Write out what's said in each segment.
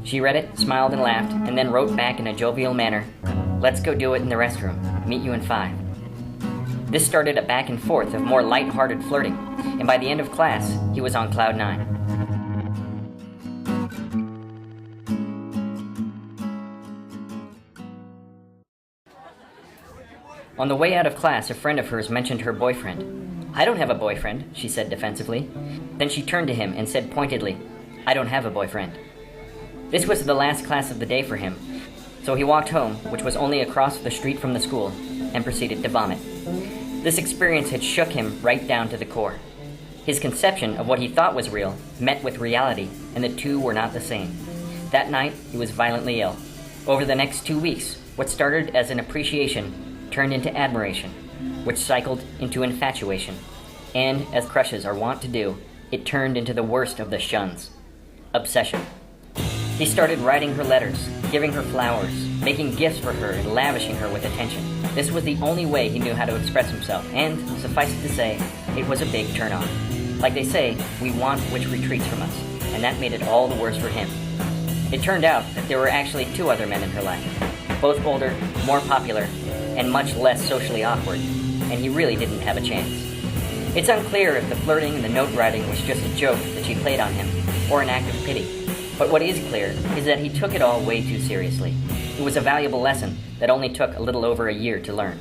She read it, smiled and laughed, and then wrote back in a jovial manner, "Let's go do it in the restroom. Meet you in 5." This started a back and forth of more light-hearted flirting, and by the end of class, he was on cloud 9. On the way out of class, a friend of hers mentioned her boyfriend. "I don't have a boyfriend," she said defensively. Then she turned to him and said pointedly, "I don't have a boyfriend." This was the last class of the day for him, so he walked home, which was only across the street from the school, and proceeded to vomit. This experience had shook him right down to the core. His conception of what he thought was real met with reality, and the two were not the same. That night, he was violently ill. Over the next 2 weeks, what started as an appreciation turned into admiration, which cycled into infatuation, and, as crushes are wont to do, it turned into the worst of the shuns: obsession. He started writing her letters, giving her flowers, making gifts for her, and lavishing her with attention. This was the only way he knew how to express himself, and, suffice it to say, it was a big turn-on. Like they say, we want which retreats from us, and that made it all the worse for him. It turned out that there were actually 2 other men in her life, both older, more popular, and much less socially awkward, and he really didn't have a chance. It's unclear if the flirting and the note-writing was just a joke that she played on him, or an act of pity. But what is clear is that he took it all way too seriously. It was a valuable lesson that only took a little over a year to learn.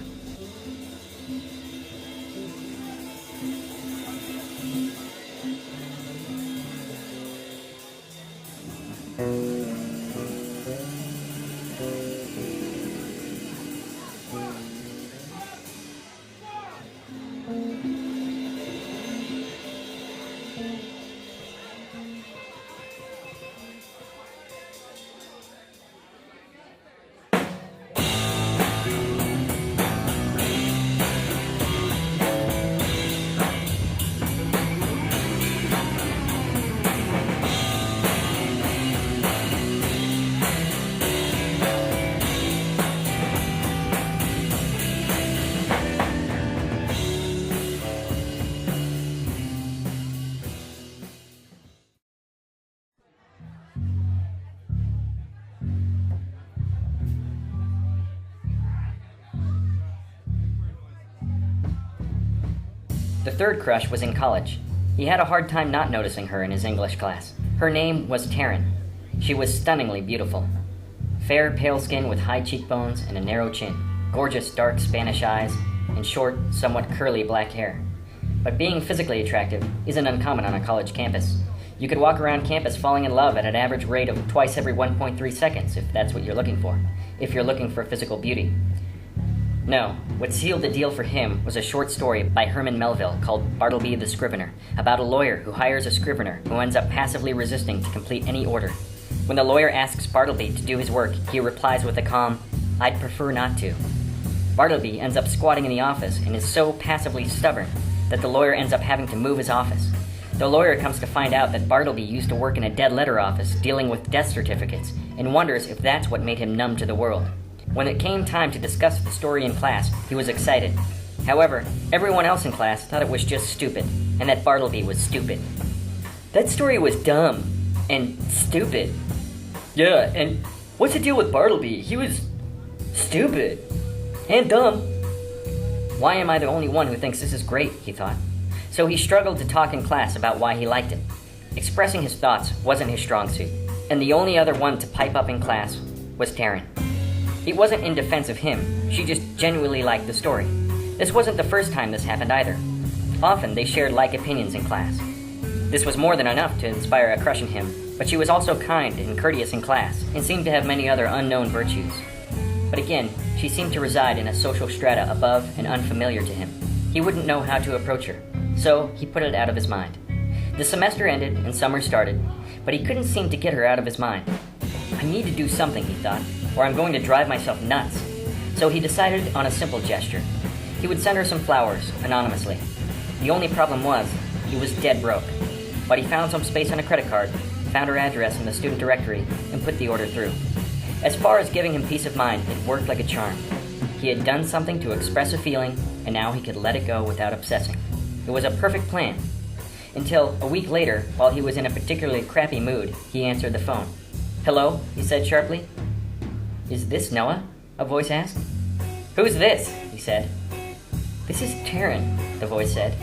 The third crush was in college. He had a hard time not noticing her in his English class. Her name was Taryn. She was stunningly beautiful. Fair, pale skin with high cheekbones and a narrow chin, gorgeous dark Spanish eyes, and short, somewhat curly black hair. But being physically attractive isn't uncommon on a college campus. You could walk around campus falling in love at an average rate of twice every 1.3 seconds if that's what you're looking for, if you're looking for physical beauty. No, what sealed the deal for him was a short story by Herman Melville called Bartleby the Scrivener, about a lawyer who hires a scrivener who ends up passively resisting to complete any order. When the lawyer asks Bartleby to do his work, he replies with a calm, "I'd prefer not to." Bartleby ends up squatting in the office and is so passively stubborn that the lawyer ends up having to move his office. The lawyer comes to find out that Bartleby used to work in a dead letter office dealing with death certificates and wonders if that's what made him numb to the world. When it came time to discuss the story in class, he was excited. However, everyone else in class thought it was just stupid, and that Bartleby was stupid. "That story was dumb and stupid." "Yeah, and what's the deal with Bartleby? He was stupid and dumb." Why am I the only one who thinks this is great, he thought. So he struggled to talk in class about why he liked it. Expressing his thoughts wasn't his strong suit, and the only other one to pipe up in class was Taryn. It wasn't in defense of him, she just genuinely liked the story. This wasn't the first time this happened either. Often they shared like opinions in class. This was more than enough to inspire a crush in him, but she was also kind and courteous in class, and seemed to have many other unknown virtues. But again, she seemed to reside in a social strata above and unfamiliar to him. He wouldn't know how to approach her, so he put it out of his mind. The semester ended and summer started, but he couldn't seem to get her out of his mind. I need to do something, he thought, or I'm going to drive myself nuts. So he decided on a simple gesture. He would send her some flowers, anonymously. The only problem was, he was dead broke. But he found some space on a credit card, found her address in the student directory, and put the order through. As far as giving him peace of mind, it worked like a charm. He had done something to express a feeling, and now he could let it go without obsessing. It was a perfect plan. Until, a week later, while he was in a particularly crappy mood, he answered the phone. "Hello?" he said sharply. "Is this Noah?" a voice asked. "Who's this?" he said. "This is Taryn," the voice said.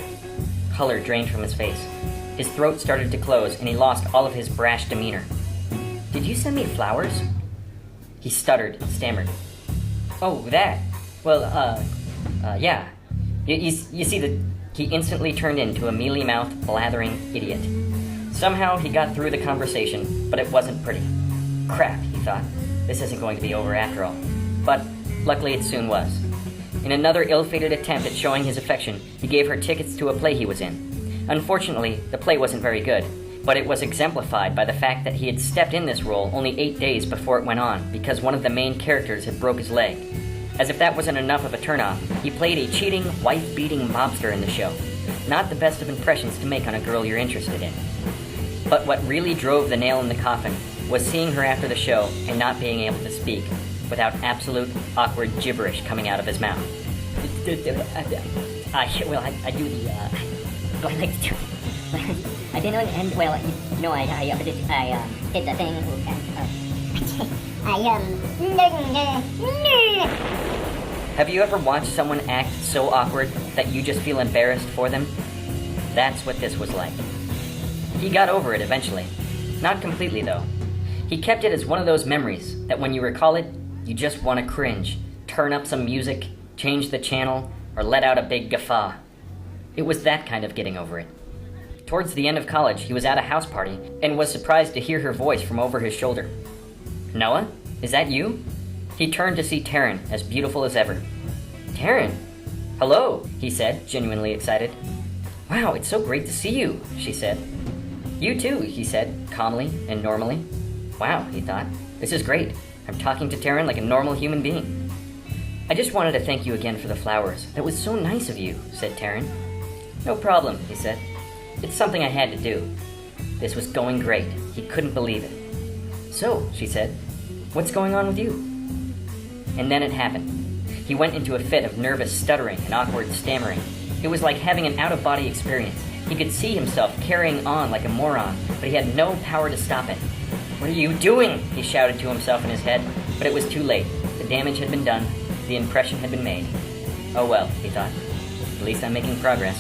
Color drained from his face. His throat started to close, and he lost all of his brash demeanor. "Did you send me flowers?" He stuttered and stammered. "Oh, that. Well, yeah. You see, he instantly turned into a mealy-mouthed, blathering idiot. Somehow he got through the conversation, but it wasn't pretty. Crap, he thought. This isn't going to be over after all. But luckily it soon was. In another ill-fated attempt at showing his affection, he gave her tickets to a play he was in. Unfortunately, the play wasn't very good, but it was exemplified by the fact that he had stepped in this role only 8 days before it went on because one of the main characters had broke his leg. As if that wasn't enough of a turnoff, he played a cheating, wife-beating mobster in the show. Not the best of impressions to make on a girl you're interested in. But what really drove the nail in the coffin was seeing her after the show and not being able to speak, without absolute, awkward gibberish coming out of his mouth. I do the, I like to, I didn't know, and well, I did the thing, Have you ever watched someone act so awkward that you just feel embarrassed for them? That's what this was like. He got over it eventually. Not completely, though. He kept it as one of those memories that when you recall it, you just want to cringe, turn up some music, change the channel, or let out a big guffaw. It was that kind of getting over it. Towards the end of college, he was at a house party and was surprised to hear her voice from over his shoulder. "Noah, is that you?" He turned to see Taryn, as beautiful as ever. "Taryn! Hello," he said, genuinely excited. "Wow, it's so great to see you," she said. "You too," he said, calmly and normally. Wow, he thought, this is great. I'm talking to Taryn like a normal human being. "I just wanted to thank you again for the flowers. That was so nice of you," said Taryn. "No problem," he said. "It's something I had to do." This was going great. He couldn't believe it. "So," she said, "what's going on with you?" And then it happened. He went into a fit of nervous stuttering and awkward stammering. It was like having an out-of-body experience. He could see himself carrying on like a moron, but he had no power to stop it. "What are you doing?" he shouted to himself in his head, but it was too late. The damage had been done. The impression had been made. Oh well, he thought. At least I'm making progress.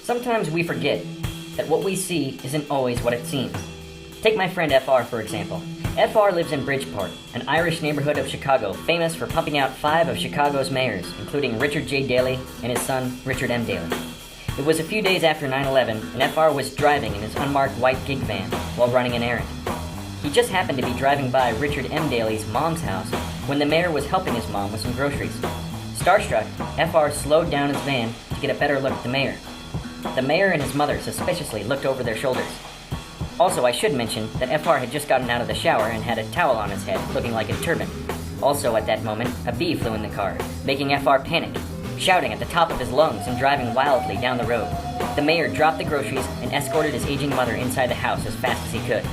Sometimes we forget that what we see isn't always what it seems. Take my friend FR, for example. FR lives in Bridgeport, an Irish neighborhood of Chicago famous for pumping out 5 of Chicago's mayors, including Richard J. Daley and his son, Richard M. Daley. It was a few days after 9/11, and FR was driving in his unmarked white gig van while running an errand. He just happened to be driving by Richard M. Daley's mom's house when the mayor was helping his mom with some groceries. Starstruck, FR slowed down his van to get a better look at the mayor. The mayor and his mother suspiciously looked over their shoulders. Also, I should mention that FR had just gotten out of the shower and had a towel on his head, looking like a turban. Also, at that moment, a bee flew in the car, making FR panic, shouting at the top of his lungs and driving wildly down the road. The mayor dropped the groceries and escorted his aging mother inside the house as fast as he could.